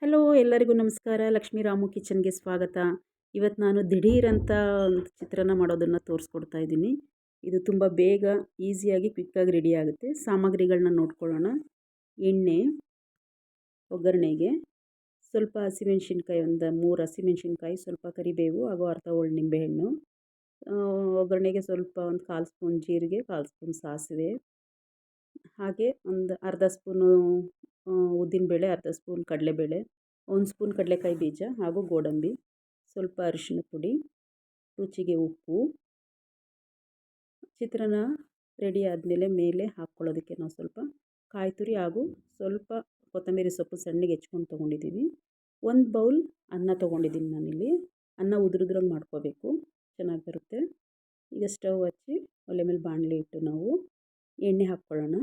Hello ಎಲ್ಲರಿಗೂ ನಮಸ್ಕಾರ. ಲಕ್ಷ್ಮೀ ರಾಮು ಕಿಚನ್ಗೆ ಸ್ವಾಗತ. ಇವತ್ತು ನಾನು ದಿಢೀರಂತ ಒಂದು ಚಿತ್ರಾನ್ನ ಮಾಡೋದನ್ನು ತೋರಿಸ್ಕೊಡ್ತಾ ಇದ್ದೀನಿ. ಇದು ತುಂಬ ಬೇಗ ಈಸಿಯಾಗಿ ಕ್ವಿಕ್ಕಾಗಿ ರೆಡಿ ಆಗುತ್ತೆ. ಸಾಮಗ್ರಿಗಳನ್ನ ನೋಡ್ಕೊಳ್ಳೋಣ. ಎಣ್ಣೆ, ಒಗ್ಗರಣೆಗೆ ಸ್ವಲ್ಪ ಹಸಿಮೆಣ್ಸಿನ್ಕಾಯಿ, ಒಂದು 3 ಹಸಿಮೆಣ್ಸಿನ್ಕಾಯಿ, ಸ್ವಲ್ಪ ಕರಿಬೇವು ಹಾಗೂ ಅರ್ಧ ಹೋಳು ನಿಂಬೆಹಣ್ಣು. ಒಗ್ಗರಣೆಗೆ ಸ್ವಲ್ಪ ಒಂದು 1/4 ಸ್ಪೂನ್ ಜೀರಿಗೆ, 1/4 ಸ್ಪೂನ್ ಸಾಸಿವೆ, ಹಾಗೆ ಒಂದು ಅರ್ಧ ಸ್ಪೂನು ಉದ್ದಿನಬೇಳೆ, ಅರ್ಧ ಸ್ಪೂನ್ ಕಡಲೆಬೇಳೆ, 1 ಸ್ಪೂನ್ ಕಡಲೆಕಾಯಿ ಬೀಜ ಹಾಗೂ ಗೋಡಂಬಿ, ಸ್ವಲ್ಪ ಅರಿಶಿನ ಪುಡಿ, ರುಚಿಗೆ ಉಪ್ಪು. ಚಿತ್ರಾನ್ನ ರೆಡಿ ಆದಮೇಲೆ ಮೇಲೆ ಹಾಕ್ಕೊಳ್ಳೋದಕ್ಕೆ ನಾವು ಸ್ವಲ್ಪ ಕಾಯಿ ತುರಿ ಹಾಗೂ ಸ್ವಲ್ಪ ಕೊತ್ತಂಬರಿ ಸೊಪ್ಪು ಸಣ್ಣಗೆ ಹೆಚ್ಕೊಂಡು ತೊಗೊಂಡಿದ್ದೀವಿ. 1 ಬೌಲ್ ಅನ್ನ ತೊಗೊಂಡಿದ್ದೀನಿ ನಾನಿಲ್ಲಿ. ಅನ್ನ ಉದುರುದ್ರಂಗೆ ಮಾಡ್ಕೋಬೇಕು, ಚೆನ್ನಾಗಿ ಬರುತ್ತೆ. ಈಗ ಸ್ಟವ್ ಹಚ್ಚಿ ಒಲೆ ಮೇಲೆ ಬಾಣಲೆ ಇಟ್ಟು ನಾವು ಎಣ್ಣೆ ಹಾಕ್ಕೊಳ್ಳೋಣ.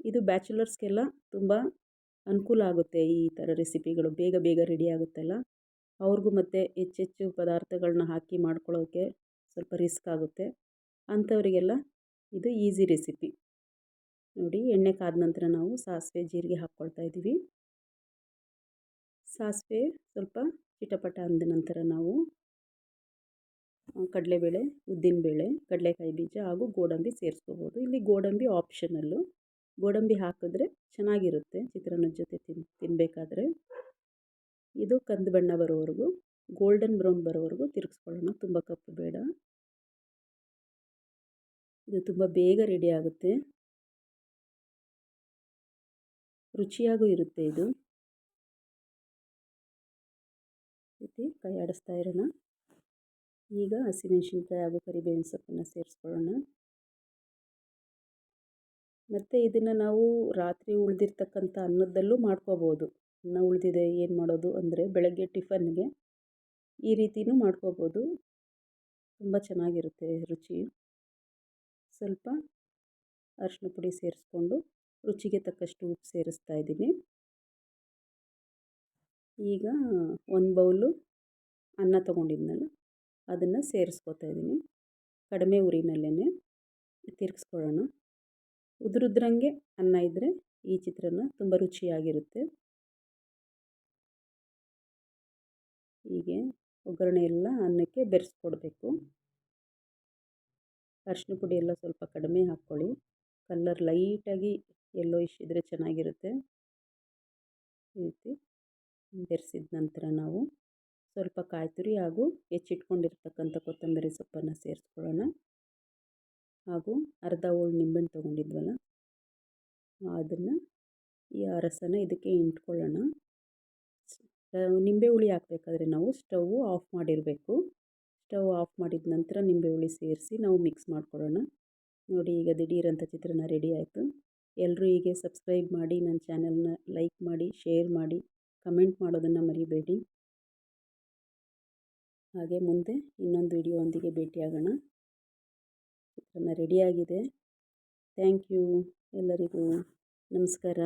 ಇದು ಬ್ಯಾಚುಲರ್ಸ್ಗೆಲ್ಲ ತುಂಬ ಅನುಕೂಲ ಆಗುತ್ತೆ. ಈ ಥರ ರೆಸಿಪಿಗಳು ಬೇಗ ಬೇಗ ರೆಡಿ ಆಗುತ್ತಲ್ಲ, ಅವ್ರಿಗೂ ಮತ್ತು ಹೆಚ್ಚೆಚ್ಚು ಪದಾರ್ಥಗಳನ್ನ ಹಾಕಿ ಮಾಡ್ಕೊಳ್ಳೋಕ್ಕೆ ಸ್ವಲ್ಪ ರಿಸ್ಕ್ ಆಗುತ್ತೆ. ಅಂಥವರಿಗೆಲ್ಲ ಇದು ಈಸಿ ರೆಸಿಪಿ. ನೋಡಿ, ಎಣ್ಣೆ ಕಾದ ನಂತರ ನಾವು ಸಾಸಿವೆ ಜೀರಿಗೆ ಹಾಕ್ಕೊಳ್ತಾ ಇದ್ದೀವಿ. ಸಾಸಿವೆ ಸ್ವಲ್ಪ ಚಿಟಪಟ ಅಂದ ನಂತರ ನಾವು ಕಡಲೆಬೇಳೆ, ಉದ್ದಿನಬೇಳೆ, ಕಡಲೆಕಾಯಿ ಬೀಜ ಹಾಗೂ ಗೋಡಂಬಿ ಸೇರಿಸ್ಕೋಬೋದು. ಇಲ್ಲಿ ಗೋಡಂಬಿ ಆಪ್ಷನಲ್ಲು. ಗೋಡಂಬಿ ಹಾಕಿದ್ರೆ ಚೆನ್ನಾಗಿರುತ್ತೆ ಚಿತ್ರಾನ್ನದ ಜೊತೆ ತಿನ್ನಬೇಕಾದ್ರೆ. ಇದು ಕಂದು ಬಣ್ಣ ಬರೋವರೆಗೂ, ಗೋಲ್ಡನ್ ಬ್ರೌನ್ ಬರೋವರೆಗೂ ತಿರುಗಿಸ್ಕೊಳ್ಳೋಣ. ತುಂಬ ಕಪ್ಪು ಬೇಡ. ಇದು ತುಂಬ ಬೇಗ ರೆಡಿ ಆಗುತ್ತೆ, ರುಚಿಯಾಗೂ ಇರುತ್ತೆ. ಇದು ರೀತಿ ಕೈ ಆಡಿಸ್ತಾ ಇರೋಣ. ಈಗ ಹಸಿಮೆಣ್ಸಿನ್ಕಾಯಿ ಹಾಗೂ ಕರಿಬೇವಿನ ಸೊಪ್ಪನ್ನು ಸೇರಿಸ್ಕೊಳ್ಳೋಣ. ಮತ್ತು ಇದನ್ನು ನಾವು ರಾತ್ರಿ ಉಳಿದಿರ್ತಕ್ಕಂಥ ಅನ್ನದಲ್ಲೂ ಮಾಡ್ಕೋಬೋದು. ಅನ್ನ ಉಳಿದಿದೆ ಏನು ಮಾಡೋದು ಅಂದರೆ ಬೆಳಗ್ಗೆ ಟಿಫನ್ಗೆ ಈ ರೀತಿಯೂ ಮಾಡ್ಕೋಬೋದು. ತುಂಬ ಚೆನ್ನಾಗಿರುತ್ತೆ ರುಚಿ. ಸ್ವಲ್ಪ ಅರಿಶಿನ ಪುಡಿ ಸೇರಿಸ್ಕೊಂಡು ರುಚಿಗೆ ತಕ್ಕಷ್ಟು ಉಪ್ಪು ಸೇರಿಸ್ತಾ ಇದ್ದೀನಿ. ಈಗ 1 ಬೌಲು ಅನ್ನ ತೊಗೊಂಡಿದ್ನಲ್ಲ ಅದನ್ನು ಸೇರಿಸ್ಕೊತಾ ಇದ್ದೀನಿ. ಕಡಿಮೆ ಉರಿನಲ್ಲೇ ತಿರುಗಿಸ್ಕೊಳ್ಳೋಣ. ಉದುರುದ್ರಂಗೆ ಅನ್ನ ಇದ್ದರೆ ಈ ಚಿತ್ರಾನ್ನ ತುಂಬ ರುಚಿಯಾಗಿರುತ್ತೆ. ಹೀಗೆ ಒಗ್ಗರಣೆ ಎಲ್ಲ ಅನ್ನಕ್ಕೆ ಬೆರೆಸ್ಕೊಡ್ಬೇಕು. ಅರಿಶಿನ ಪುಡಿ ಎಲ್ಲ ಸ್ವಲ್ಪ ಕಡಿಮೆ ಹಾಕ್ಕೊಳ್ಳಿ. ಕಲರ್ ಲೈಟಾಗಿ ಯೆಲ್ಲೋಯಿಶ್ ಇದ್ದರೆ ಚೆನ್ನಾಗಿರುತ್ತೆ. ಈ ರೀತಿ ಬೆರೆಸಿದ ನಂತರ ನಾವು ಸ್ವಲ್ಪ ಕಾಯಿ ತುರಿ ಹಾಗೂ ಹೆಚ್ಚಿಟ್ಕೊಂಡಿರ್ತಕ್ಕಂಥ ಕೊತ್ತಂಬರಿ ಸೊಪ್ಪನ್ನು ಸೇರಿಸ್ಕೊಳ್ಳೋಣ. ಹಾಗೂ ಅರ್ಧ ಹೋಳು ನಿಂಬೆಹಣ್ಣು ತೊಗೊಂಡಿದ್ವಲ್ಲ ಅದನ್ನು, ಈ ರಸನ ಇದಕ್ಕೆ ಇಂಟ್ಕೊಳ್ಳೋಣ. ನಿಂಬೆ ಹುಳಿ ಹಾಕಬೇಕಾದ್ರೆ ನಾವು ಸ್ಟವ್ ಆಫ್ ಮಾಡಿರಬೇಕು. ಸ್ಟವ್ ಆಫ್ ಮಾಡಿದ ನಂತರ ನಿಂಬೆ ಹುಳಿ ಸೇರಿಸಿ ನಾವು ಮಿಕ್ಸ್ ಮಾಡ್ಕೊಳ್ಳೋಣ. ನೋಡಿ, ಈಗ ದಿಢೀರಂತ ಚಿತ್ರಾನ್ನ ರೆಡಿ ಆಯಿತು. ಎಲ್ಲರೂ ಹೀಗೆ ಸಬ್ಸ್ಕ್ರೈಬ್ ಮಾಡಿ, ನನ್ನ ಚಾನಲ್ನ ಲೈಕ್ ಮಾಡಿ, ಶೇರ್ ಮಾಡಿ, ಕಮೆಂಟ್ ಮಾಡೋದನ್ನು ಮರಿಬೇಡಿ. ಹಾಗೆ ಮುಂದೆ ಇನ್ನೊಂದು ವಿಡಿಯೋದೊಂದಿಗೆ ಭೇಟಿಯಾಗೋಣ. ಚಿತ್ರಾನ್ನ ರೆಡಿಯಾಗಿದೆ. ಥ್ಯಾಂಕ್ ಯು ಎಲ್ಲರಿಗೂ. ನಮಸ್ಕಾರ.